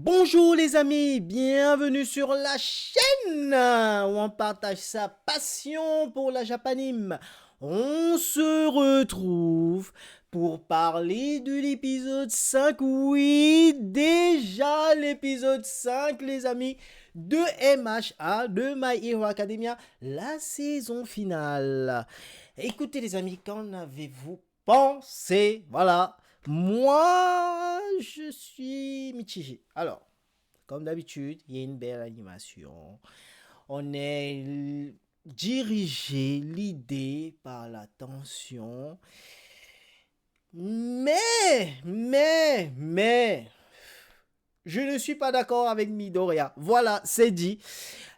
Bonjour les amis, bienvenue sur la chaîne où on partage sa passion pour la japanime. On se retrouve pour parler de l'épisode 5. Oui, déjà l'épisode 5 les amis de MHA, de My Hero Academia, la saison finale. Écoutez les amis, qu'en avez-vous pensé? Voilà. Moi, je suis mitigé. Alors, comme d'habitude, il y a une belle animation. On est dirigé, l'idée par la tension. Mais, je ne suis pas d'accord avec Midoriya. Voilà, c'est dit.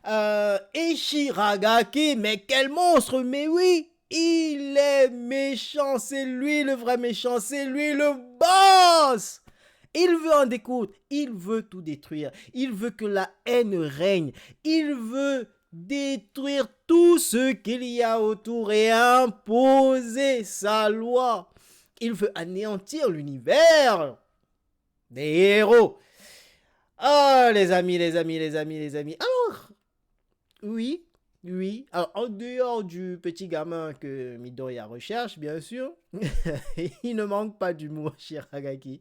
Et Shiragaki, mais quel monstre, mais oui, il est méchant, c'est lui le vrai méchant, c'est lui le boss. Il veut en découdre, il veut tout détruire, il veut que la haine règne, il veut détruire tout ce qu'il y a autour et imposer sa loi. Il veut anéantir l'univers des héros. Ah, les amis. Alors, oui. Alors, en dehors du petit gamin que Midoriya recherche, bien sûr, il ne manque pas d'humour, Shiragaki.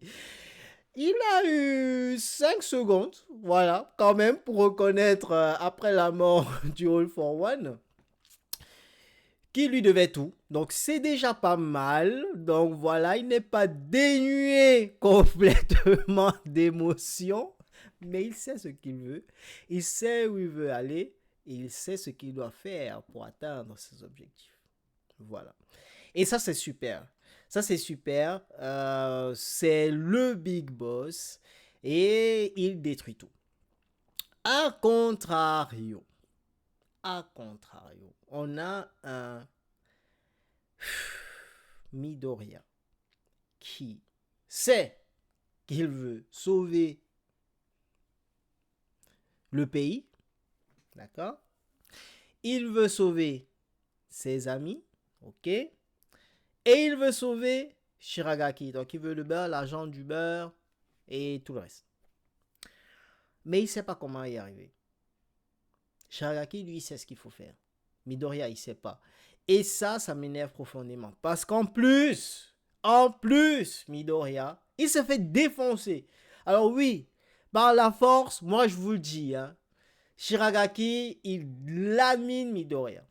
Il a eu 5 secondes, voilà, quand même, pour reconnaître, après la mort du All for One, qui lui devait tout. Donc, c'est déjà pas mal. Donc, voilà, il n'est pas dénué complètement d'émotion, mais il sait ce qu'il veut. Il sait où il veut aller. Et il sait ce qu'il doit faire pour atteindre ses objectifs. Voilà. Et ça, c'est super. Ça, c'est super. C'est le big boss. Et il détruit tout. À contrario, on a un Midoriya qui sait qu'il veut sauver le pays. D'accord? Il veut sauver ses amis. Ok? Et il veut sauver Shiragaki. Donc il veut le beurre, l'argent du beurre et tout le reste. Mais il ne sait pas comment y arriver. Shiragaki, lui, sait ce qu'il faut faire. Midoriya, il ne sait pas. Et ça m'énerve profondément. Parce qu'en plus, Midoriya, il se fait défoncer. Alors oui, par la force, moi je vous le dis, hein, Shiragaki, il lamine Midoriya.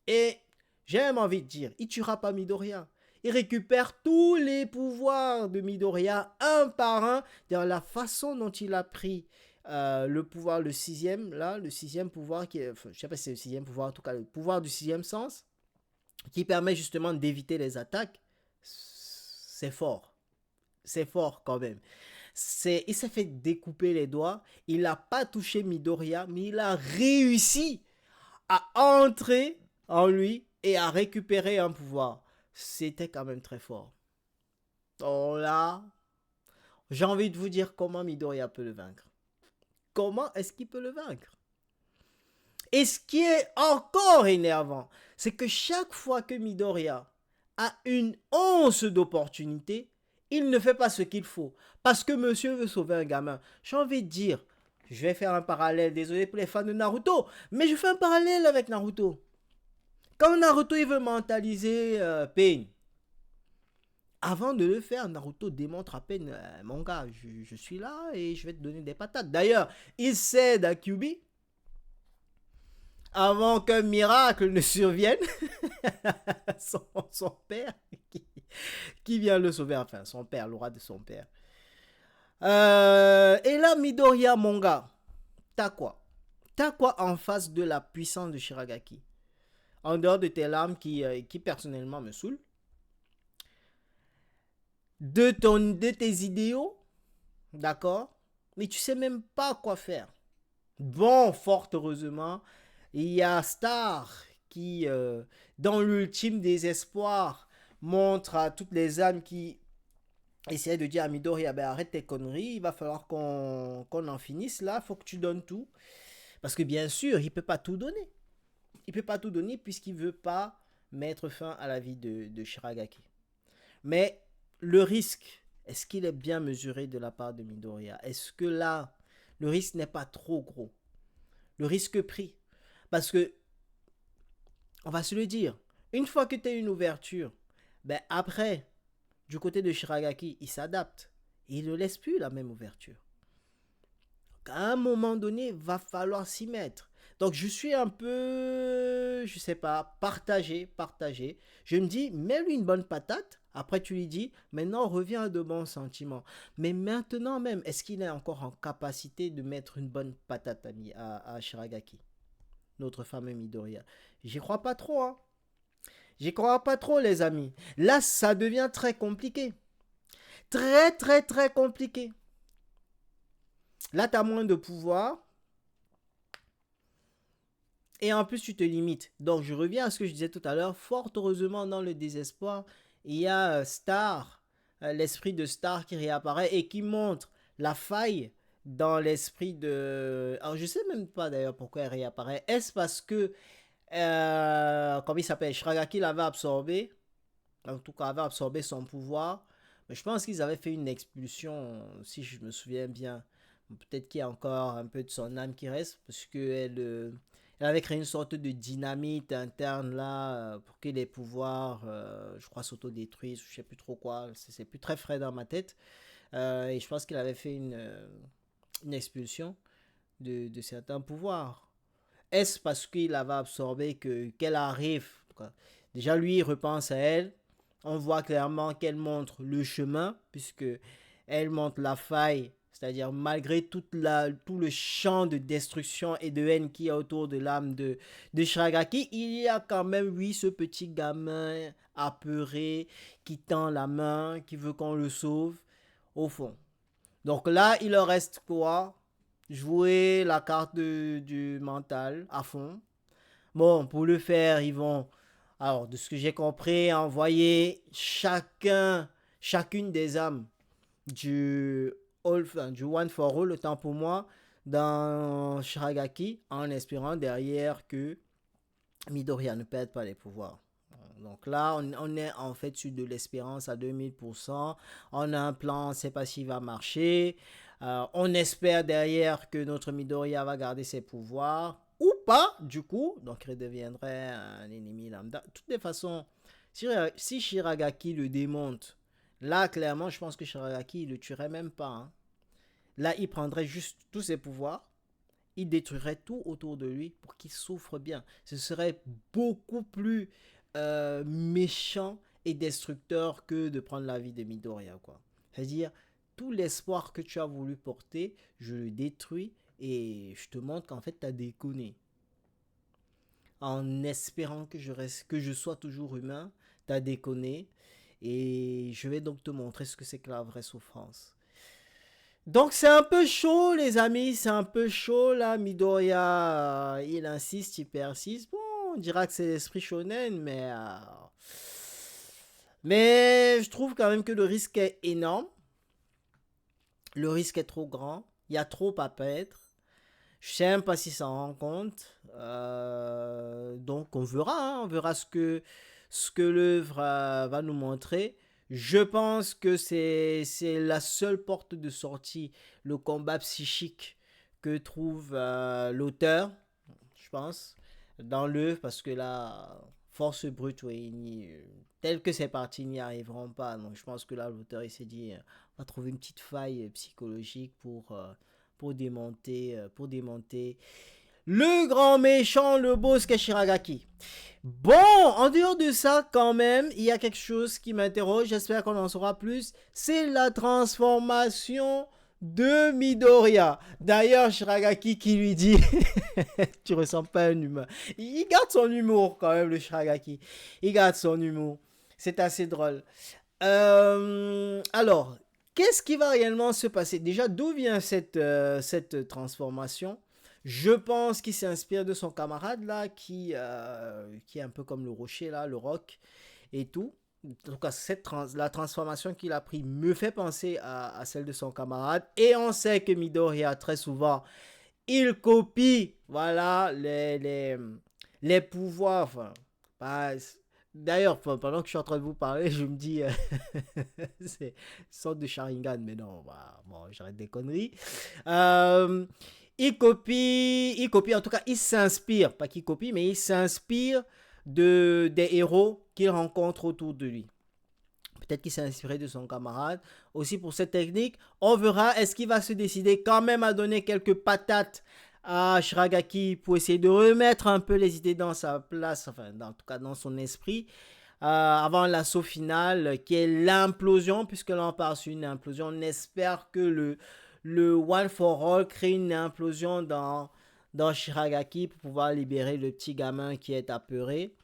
Et j'ai même envie de dire, il tuera pas Midoriya. Il récupère tous les pouvoirs de Midoriya un par un dans la façon dont il a pris le pouvoir, le sixième pouvoir, je sais pas si c'est le sixième pouvoir, en tout cas le pouvoir du sixième sens, qui permet justement d'éviter les attaques. C'est fort. C'est fort quand même. Il s'est fait découper les doigts. Il n'a pas touché Midoriya, mais il a réussi à entrer en lui et à récupérer un pouvoir. C'était quand même très fort. Oh là, j'ai envie de vous dire comment Midoriya peut le vaincre. Comment est-ce qu'il peut le vaincre? Et ce qui est encore énervant, c'est que chaque fois que Midoriya a une once d'opportunité, il ne fait pas ce qu'il faut. Parce que monsieur veut sauver un gamin. J'ai envie de dire, je vais faire un parallèle, désolé pour les fans de Naruto, mais je fais un parallèle avec Naruto. Quand Naruto il veut mentaliser Pain, avant de le faire, Naruto démontre à peine, mon gars, je suis là et je vais te donner des patates. D'ailleurs, il cède à Kyuubi avant qu'un miracle ne survienne. son père qui vient le sauver, enfin son père, le roi de son père. Et là, Midoriya, mon gars, t'as quoi? T'as quoi en face de la puissance de Shiragaki? En dehors de tes larmes qui personnellement me saoulent, de tes idéaux, d'accord? Mais tu sais même pas quoi faire. Bon, fort heureusement, il y a Star qui, dans l'ultime désespoir, montre à toutes les âmes qui essayaient de dire à Midoriya, ben arrête tes conneries, il va falloir qu'on en finisse là, faut que tu donnes tout. Parce que bien sûr, il peut pas tout donner. Il peut pas tout donner puisqu'il veut pas mettre fin à la vie de Shiragaki. Mais le risque est-ce qu'il est bien mesuré de la part de Midoriya? Est-ce que là, le risque n'est pas trop gros? Le risque pris. Parce que, on va se le dire, une fois que tu as une ouverture, ben après, du côté de Shiragaki, il s'adapte. Il ne laisse plus la même ouverture. Donc, à un moment donné, il va falloir s'y mettre. Donc je suis un peu, je sais pas, partagé. Je me dis, mets-lui une bonne patate. Après, tu lui dis, maintenant, reviens à de bons sentiments. Mais maintenant même, est-ce qu'il est encore en capacité de mettre une bonne patate à Shiragaki, notre fameux Midoriya? J'y crois pas trop, hein. J'y crois pas trop, les amis. Là, ça devient très compliqué. Très compliqué. Là, tu as moins de pouvoir. Et en plus, tu te limites. Donc, je reviens à ce que je disais tout à l'heure. Fort heureusement, dans le désespoir, il y a Star, l'esprit de Star qui réapparaît et qui montre la faille dans l'esprit de... Alors, je sais même pas d'ailleurs pourquoi elle réapparaît. Est-ce parce que, comment il s'appelle, Shiragaki l'avait absorbé, en tout cas avait absorbé son pouvoir. Mais je pense qu'ils avaient fait une expulsion, si je me souviens bien. Peut-être qu'il y a encore un peu de son âme qui reste, parce qu'elle elle avait créé une sorte de dynamite interne là, pour que les pouvoirs, je crois, s'autodétruisent, je sais plus trop quoi, c'est plus très frais dans ma tête. Et je pense qu'il avait fait une expulsion de certains pouvoirs. Est-ce parce qu'il avait absorbé qu'elle arrive, déjà lui il repense à elle, on voit clairement qu'elle montre le chemin, puisque elle montre la faille, c'est-à-dire malgré tout le champ de destruction et de haine qu'il y a autour de l'âme de Shiragaki, il y a quand même, oui, ce petit gamin apeuré qui tend la main, qui veut qu'on le sauve, au fond. Donc là, il leur reste quoi? Jouer la carte du mental à fond. Bon, pour le faire, ils vont, alors de ce que j'ai compris, envoyer chacune des âmes du, du One for All, le temps pour moi, dans Shiragaki, en espérant derrière que Midoriya ne perde pas les pouvoirs. Donc là, on est en fait sur de l'espérance à 2000%. On a un plan, on ne sait pas s'il va marcher. On espère derrière que notre Midoriya va garder ses pouvoirs ou pas, du coup. Donc il deviendrait un ennemi lambda. De toutes les façons, si Shiragaki le démonte, là, clairement, je pense que Shiragaki, il le tuerait même pas, hein. Là, il prendrait juste tous ses pouvoirs. Il détruirait tout autour de lui pour qu'il souffre bien. Ce serait beaucoup plus méchant et destructeur que de prendre la vie de Midoriya, quoi. C'est-à-dire, tout l'espoir que tu as voulu porter, je le détruis et je te montre qu'en fait, tu as déconné. En espérant que je sois toujours humain, tu as déconné. Et je vais donc te montrer ce que c'est que la vraie souffrance. Donc c'est un peu chaud les amis, c'est un peu chaud là, Midoriya, il insiste, il persiste. Bon, on dira que c'est l'esprit shonen, mais je trouve quand même que le risque est énorme, le risque est trop grand, il y a trop à perdre. Je sais même pas si ça en rend compte. Donc on verra, hein, on verra ce que l'œuvre va nous montrer. Je pense que c'est la seule porte de sortie, le combat psychique que trouve l'auteur, je pense, dans l'œuvre, parce que là, force brute, oui, tel que c'est parti, ils n'y arriveront pas. Donc je pense que là, l'auteur, il s'est dit, on va trouver une petite faille psychologique pour démonter le grand méchant, le boss Kashiragaki. Bon, en dehors de ça, quand même, il y a quelque chose qui m'interroge, j'espère qu'on en saura plus, c'est la transformation de Midoriya. D'ailleurs, Shiragaki qui lui dit tu ressembles pas à un humain. Il garde son humour quand même, le Shiragaki. Il garde son humour. C'est assez drôle. Alors, qu'est-ce qui va réellement se passer? Déjà, d'où vient cette transformation? Je pense qu'il s'inspire de son camarade là, qui est un peu comme le rocher là, le roc et tout. En tout cas, la transformation qu'il a pris me fait penser à celle de son camarade. Et on sait que Midoriya, très souvent, il copie, voilà, les pouvoirs. Enfin, D'ailleurs, pendant que je suis en train de vous parler, je me dis, c'est une sorte de Sharingan, mais non, bah, bon, j'arrête des conneries. Euh, il copie, en tout cas, il s'inspire, pas qu'il copie, mais il s'inspire des héros qu'il rencontre autour de lui. Peut-être qu'il s'est inspiré de son camarade. Aussi pour cette technique, on verra, est-ce qu'il va se décider quand même à donner quelques patates à Shiragaki pour essayer de remettre un peu les idées dans sa place, enfin, en tout cas dans son esprit, avant l'assaut final, qui est l'implosion, puisque là on part sur une implosion. On espère que le One for All crée une implosion dans Shiragaki pour pouvoir libérer le petit gamin qui est apeuré.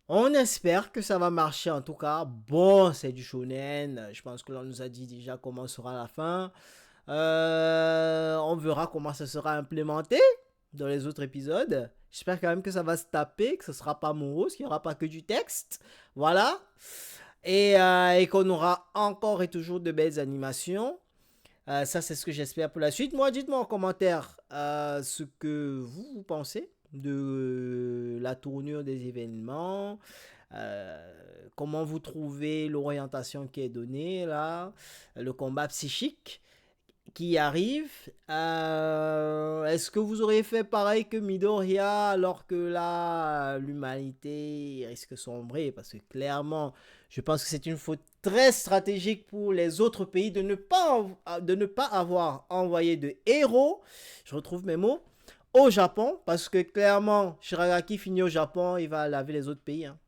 On espère que ça va marcher en tout cas. Bon, c'est du shonen. Je pense que l'on nous a dit déjà comment sera la fin. On verra comment ça sera implémenté dans les autres épisodes. J'espère quand même que ça va se taper, que ce sera pas morose, qu'il n'y aura pas que du texte. Voilà. Et qu'on aura encore et toujours de belles animations. Ça, c'est ce que j'espère pour la suite. Moi, dites-moi en commentaire ce que vous pensez de la tournure des événements. Comment vous trouvez l'orientation qui est donnée là, le combat psychique qui arrive. Est-ce que vous auriez fait pareil que Midoriya alors que là l'humanité risque de sombrer, parce que clairement je pense que c'est une faute très stratégique pour les autres pays de ne pas avoir envoyé de héros, je retrouve mes mots, au Japon, parce que clairement Shiragaki finit au Japon, il va laver les autres pays, hein.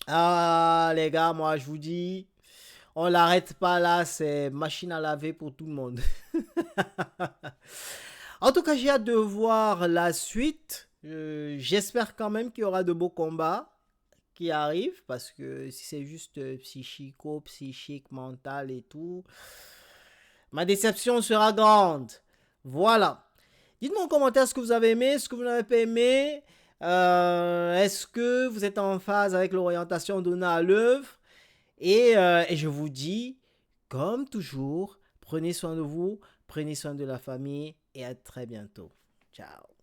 Ah les gars, moi je vous dis, on l'arrête pas là, c'est machine à laver pour tout le monde. En tout cas, j'ai hâte de voir la suite. J'espère quand même qu'il y aura de beaux combats qui arrivent, parce que si c'est juste psychique, mental et tout, ma déception sera grande. Voilà. Dites-moi en commentaire ce que vous avez aimé, ce que vous n'avez pas aimé. Est-ce que vous êtes en phase avec l'orientation donnée à l'œuvre? Et je vous dis, comme toujours, prenez soin de vous, prenez soin de la famille et à très bientôt. Ciao.